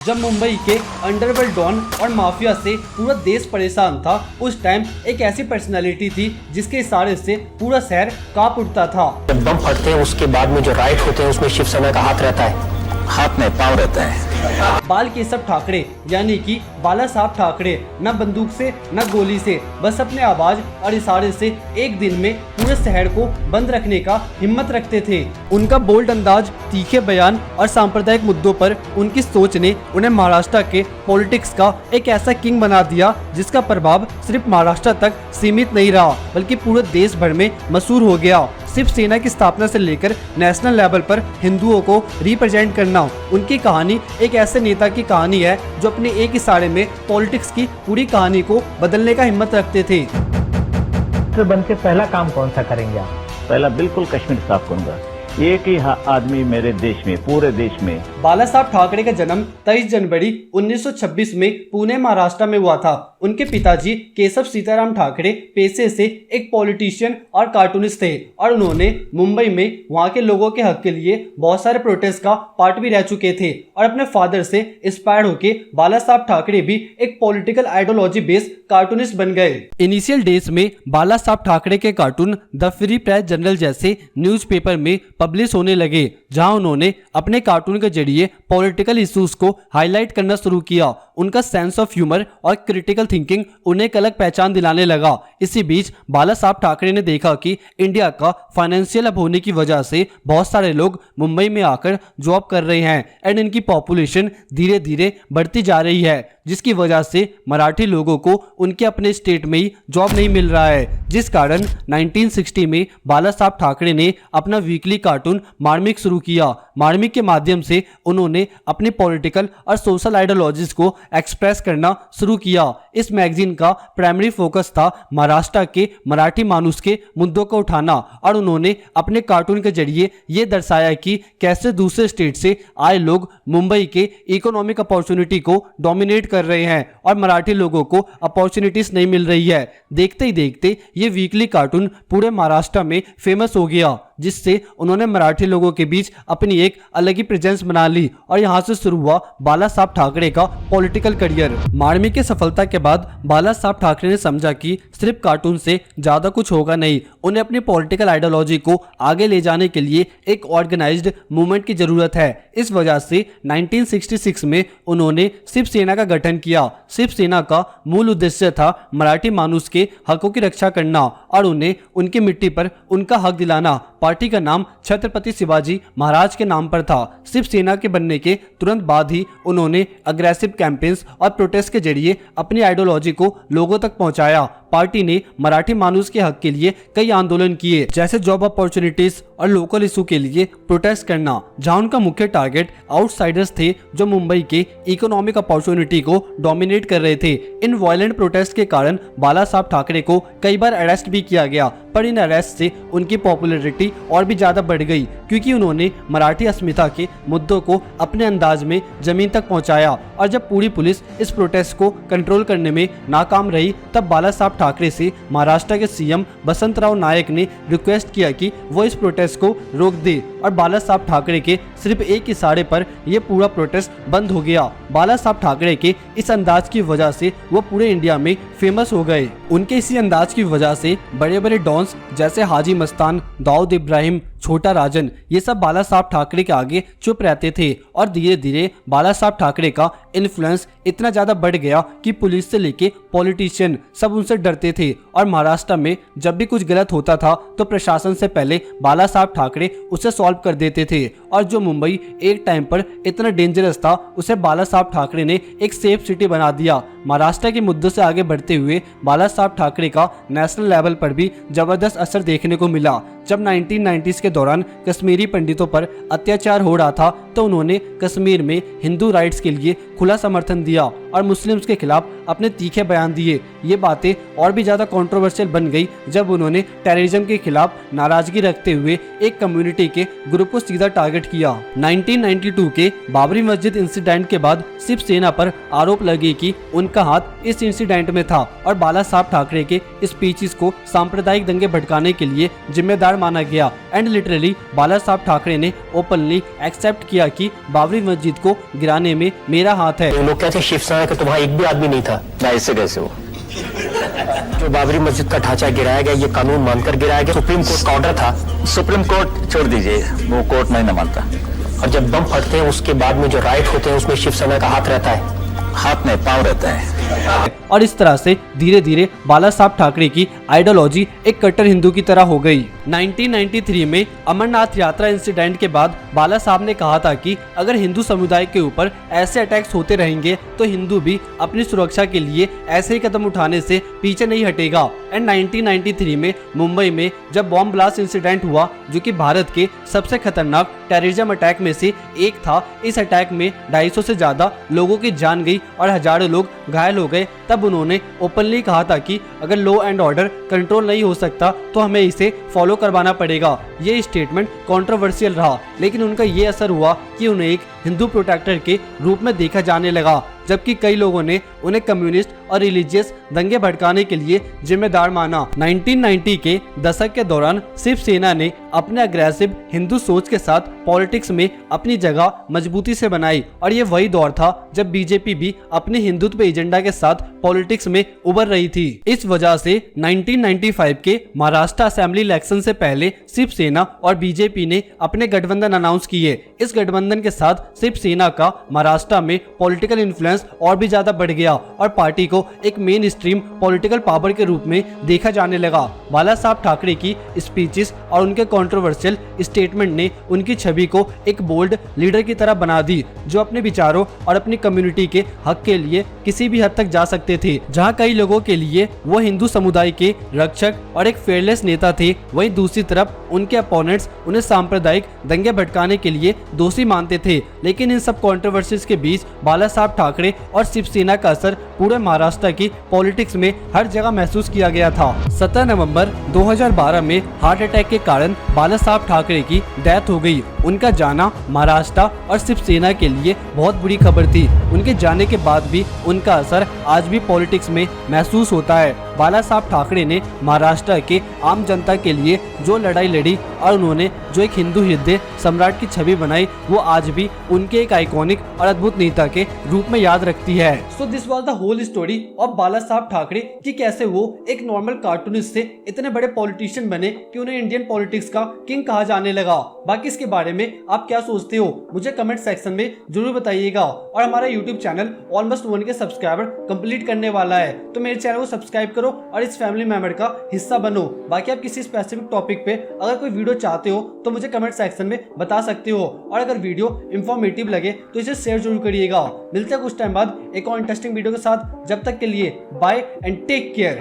जब मुंबई के underworld don और माफिया से पूरा देश परेशान था, उस टाइम एक ऐसी पर्सनालिटी थी जिसके इशारे से पूरा शहर कांप उठता था। जब बम फटते हैं उसके बाद में जो राइट होते हैं उसमें शिवसेना का हाथ रहता है, हाथ में पाँव रहता है। बाल केशव ठाकरे यानी कि बाला साहब ठाकरे न बंदूक से न गोली से, बस अपने आवाज और इशारे से एक दिन में पूरे शहर को बंद रखने का हिम्मत रखते थे। उनका बोल्ड अंदाज, तीखे बयान और सांप्रदायिक मुद्दों पर उनकी सोच ने उन्हें महाराष्ट्र के पॉलिटिक्स का एक ऐसा किंग बना दिया जिसका प्रभाव सिर्फ महाराष्ट्र तक सीमित नहीं रहा बल्कि पूरे देश भर में मशहूर हो गया। शिवसेना की स्थापना से लेकर नेशनल लेवल पर हिंदुओं को रिप्रेजेंट करना, उनकी कहानी एक ऐसे नेता की कहानी है जो अपने एक इशारे में पॉलिटिक्स की पूरी कहानी को बदलने का हिम्मत रखते थे। तो बन के पहला काम कौन सा करेंगे आप? पहला बिल्कुल कश्मीर साफ करूंगा। एक ही आदमी मेरे देश में, पूरे देश में। बाला साहब ठाकरे का जन्म 23 जनवरी 1926 में पुणे महाराष्ट्र में हुआ था। उनके पिताजी केशव सीताराम ठाकरे पेशे से एक पॉलिटिशियन और कार्टूनिस्ट थे और उन्होंने मुंबई में वहां के लोगों के हक के लिए बहुत सारे प्रोटेस्ट का पार्ट भी रह चुके थे और अपने फादर से इंस्पायर्ड होके बाला साहब ठाकरे भी एक पॉलिटिकल आइडियोलॉजी बेस्ड कार्टूनिस्ट बन गए। इनिशियल डेज में बाला साहब ठाकरे के cartoon the free press journal जैसे न्यूज़पेपर में पब्लिश होने लगे, जहां उन्होंने अपने कार्टून के जरिए पॉलिटिकल इश्यूज को हाईलाइट करना शुरू किया। उनका सेंस ऑफ ह्यूमर और क्रिटिकल थिंकिंग उन्हें एक अलग पहचान दिलाने लगा। इसी बीच बाला साहब ठाकरे ने देखा कि इंडिया का फाइनेंशियल अब होने की वजह से बहुत सारे लोग मुंबई में आकर जॉब कर रहे हैं एंड इनकी पॉपुलेशन धीरे धीरे बढ़ती जा रही है, जिसकी वजह से मराठी लोगों को उनके अपने स्टेट में ही जॉब नहीं मिल रहा है, जिस कारण 1960 में बाला साहब ठाकरे ने अपना वीकली कार्टून मार्मिक शुरू किया। मार्मिक के माध्यम से उन्होंने अपनी पॉलिटिकल और सोशल आइडियोलॉजीज को एक्सप्रेस करना शुरू किया। इस मैगजीन का प्राइमरी फोकस था महाराष्ट्र के मराठी मानुस के मुद्दों को उठाना और उन्होंने अपने कार्टून के जरिए ये दर्शाया कि कैसे दूसरे स्टेट से आए लोग मुंबई के इकोनॉमिक अपॉर्चुनिटी को डोमिनेट कर रहे हैं और मराठी लोगों को अपॉर्चुनिटीज नहीं मिल रही है। देखते ही देखते ये वीकली कार्टून पूरे महाराष्ट्र में फेमस हो गया, जिससे उन्होंने मराठी लोगों के बीच अपनी एक अलग ही प्रेजेंस बना ली और यहाँ से शुरू हुआ बाला साहब ठाकरे का पॉलिटिकल करियर। मार्मिक की सफलता के बाद बाला साहब ठाकरे ने समझा कि सिर्फ कार्टून से ज्यादा कुछ होगा नहीं, उन्हें अपनी पॉलिटिकल आइडियोलॉजी को आगे ले जाने के लिए एक ऑर्गेनाइज्ड मूवमेंट की जरूरत है। इस वजह से 1966 में उन्होंने शिवसेना का गठन किया। शिवसेना का मूल उद्देश्य था मराठी मानुस के हकों की रक्षा करना और उन्हें उनकी मिट्टी पर उनका हक दिलाना। पार्टी का नाम छत्रपति शिवाजी महाराज के नाम पर था। शिवसेना के बनने के तुरंत बाद ही उन्होंने अग्रेसिव कैंपेन्स और प्रोटेस्ट के जरिए अपनी आइडियोलॉजी को लोगों तक पहुंचाया। पार्टी ने मराठी मानुस के हक के लिए कई आंदोलन किए, जैसे जॉब अपॉर्चुनिटीज और लोकल इशू के लिए प्रोटेस्ट करना, जहां उनका मुख्य टारगेट आउटसाइडर्स थे जो मुंबई के इकोनॉमिक अपॉर्चुनिटी को डोमिनेट कर रहे थे। इन वायलेंट प्रोटेस्ट के कारण बाला साहब ठाकरे को कई बार अरेस्ट भी किया गया, पर इन अरेस्ट से उनकी पॉपुलैरिटी और भी ज्यादा बढ़ गई क्योंकि उन्होंने मराठी अस्मिता के मुद्दों को अपने अंदाज में जमीन तक पहुंचाया। और जब पूरी पुलिस इस प्रोटेस्ट को कंट्रोल करने में नाकाम रही, तब बाला साहब ठाकरे से महाराष्ट्र के सीएम बसंतराव नायक ने रिक्वेस्ट किया कि वो इस प्रोटेस्ट को रोक दे और बाला साहब ठाकरे के सिर्फ एक इशारे पर यह पूरा प्रोटेस्ट बंद हो गया। बाला साहब ठाकरे के इस अंदाज की वजह से वो पूरे इंडिया में फेमस हो गए। उनके इसी अंदाज की वजह से बड़े बड़े डॉन्स जैसे हाजी मस्तान, दाऊद इब्राहिम, छोटा राजन, ये सब बाला साहब ठाकरे के आगे चुप रहते थे और धीरे धीरे बाला साहब ठाकरे का इन्फ्लुएंस इतना ज्यादा बढ़ गया कि पुलिस से लेके पॉलिटिशियन सब उनसे डरते थे और महाराष्ट्र में जब भी कुछ गलत होता था तो प्रशासन से पहले बाला साहब ठाकरे उसे सॉल्व कर देते थे। और जो मुंबई एक टाइम पर इतना डेंजरस था, उसे बाला साहब ठाकरे ने एक सेफ सिटी बना दिया। महाराष्ट्र के मुद्दों से आगे बढ़ते हुए बाला साहब ठाकरे का नेशनल लेवल पर भी जबरदस्त असर देखने को मिला। जब 1990s के दौरान कश्मीरी पंडितों पर अत्याचार हो रहा था तो उन्होंने कश्मीर में हिंदू राइट्स के लिए खुला समर्थन दिया और मुस्लिम्स के खिलाफ अपने तीखे बयान दिए। ये बातें और भी ज्यादा कंट्रोवर्शियल बन गई जब उन्होंने टेररिज्म के खिलाफ नाराजगी रखते हुए एक कम्युनिटी के ग्रुप को सीधा टारगेट किया। 1992 के बाबरी मस्जिद इंसिडेंट के बाद शिवसेना पर आरोप लगे कि उनका हाथ इस इंसिडेंट में था और बाला साहब ठाकरे के स्पीचेस को सांप्रदायिक दंगे भड़काने के लिए जिम्मेदार माना गया एंड लिटरली बाला साहब ठाकरे ने ओपनली एक्सेप्ट किया कि बाबरी मस्जिद को गिराने में मेरा हाथ है। ये लोग कहते हैं शिवसेना का तो वहाँ एक भी आदमी नहीं था। ऐसे कैसे हो? जो बाबरी मस्जिद का ढांचा गिराया गया, ये कानून मानकर गिराया गया। सुप्रीम कोर्ट का ऑर्डर था। सुप्रीम कोर्ट छोड़ दीजिए, वो कोर्ट नहीं मानता। और जब बम फटते हैं उसके बाद में जो राइट होते हैं उसमें शिवसेना का हाथ रहता है। हाथ में पाँव रहता है। और इस तरह से धीरे धीरे बाला साहब ठाकरे की आइडियोलॉजी एक कट्टर हिंदू की तरह हो गई। 1993 में अमरनाथ यात्रा इंसिडेंट के बाद बाला साहब ने कहा था कि अगर हिंदू समुदाय के ऊपर ऐसे अटैक्स होते रहेंगे तो हिंदू भी अपनी सुरक्षा के लिए ऐसे ही कदम उठाने से पीछे नहीं हटेगा। एंड 1993 में मुंबई में जब बॉम्ब ब्लास्ट इंसिडेंट हुआ, जो कि भारत के सबसे खतरनाक टेररिज्म अटैक में से एक था, इस अटैक में 250 से ज्यादा लोगों की जान गई और हजारों लोग घायल हो गए। तब उन्होंने ओपनली कहा था कि अगर लॉ एंड ऑर्डर कंट्रोल नहीं हो सकता तो हमें इसे फॉलो करवाना पड़ेगा। ये स्टेटमेंट कंट्रोवर्शियल रहा, लेकिन उनका ये असर हुआ कि उन्हें एक हिंदू प्रोटेक्टर के रूप में देखा जाने लगा, जबकि कई लोगों ने उन्हें कम्युनिस्ट और रिलीजियस दंगे भड़काने के लिए जिम्मेदार माना। 1990 के दशक के दौरान शिवसेना ने अपने अग्रेसिव हिंदू सोच के साथ पॉलिटिक्स में अपनी जगह मजबूती से बनाई और ये वही दौर था जब बीजेपी भी अपने हिंदुत्व एजेंडा के साथ पॉलिटिक्स में उभर रही थी। इस वजह से 1995 के महाराष्ट्र असेंबली इलेक्शन से पहले शिवसेना और बीजेपी ने अपने गठबंधन अनाउंस किए। इस गठबंधन के साथ शिवसेना का महाराष्ट्र में पॉलिटिकल इन्फ्लुएंस और भी ज्यादा बढ़ गया और पार्टी को एक मेन स्ट्रीम पॉलिटिकल पावर के रूप में देखा जाने लगा। बाला साहब ठाकरे की स्पीचेस और उनके कंट्रोवर्शियल स्टेटमेंट ने उनकी छवि को एक बोल्ड लीडर की तरह बना दी, जो अपने विचारों और अपनी कम्युनिटी के हक के लिए किसी भी हद तक जा सकते थे। जहां कई लोगों के लिए वो हिंदू समुदाय के रक्षक और एक फेयरलेस नेता थे, वहीं दूसरी तरफ उनके अपोनेंट्स उन्हें सांप्रदायिक दंगे भड़काने के लिए दोषी मानते थे। लेकिन इन सब कंट्रोवर्सीज के बीच बाला साहब ठाकरे और शिवसेना का असर पूरे महाराष्ट्र की पॉलिटिक्स में हर जगह महसूस किया गया था। 17 नवंबर 2012 में हार्ट अटैक के कारण बाला साहब ठाकरे की डेथ हो गई। उनका जाना महाराष्ट्र और शिवसेना के लिए बहुत बुरी खबर थी। उनके जाने के बाद भी उनका असर आज भी पॉलिटिक्स में महसूस होता है। बाला साहब ठाकरे ने महाराष्ट्र के आम जनता के लिए जो लड़ाई लड़ी और उन्होंने जो एक हिंदू हृदय सम्राट की छवि बनाई, वो आज भी उनके एक आइकॉनिक और अद्भुत नेता के रूप में याद रखती है। So this was the whole story of Balasaheb Thackeray कि कैसे वो एक नॉर्मल कार्टूनिस्ट से इतने बड़े पॉलिटिशियन बने कि उन्हें इंडियन पॉलिटिक्स का किंग कहा जाने लगा। बाकी इसके बारे में आप क्या सोचते हो मुझे कमेंट सेक्शन में जरूर बताइएगा। और हमारा यूट्यूब चैनल ऑलमोस्ट 1 के सब्सक्राइबर कंप्लीट करने वाला है, तो मेरे चैनल को सब्सक्राइब करो और इस फैमिली मेंबर का हिस्सा बनो। बाकी आप किसी स्पेसिफिक टॉपिक पे अगर कोई वीडियो चाहते हो तो मुझे कमेंट सेक्शन में बता सकते हो। और अगर वीडियो इंफॉर्मेटिव लगे तो इसे शेयर जरूर करिएगा। मिलते हैं कुछ टाइम बाद एक और इंटरेस्टिंग वीडियो के साथ। जब तक के लिए बाय एंड टेक केयर।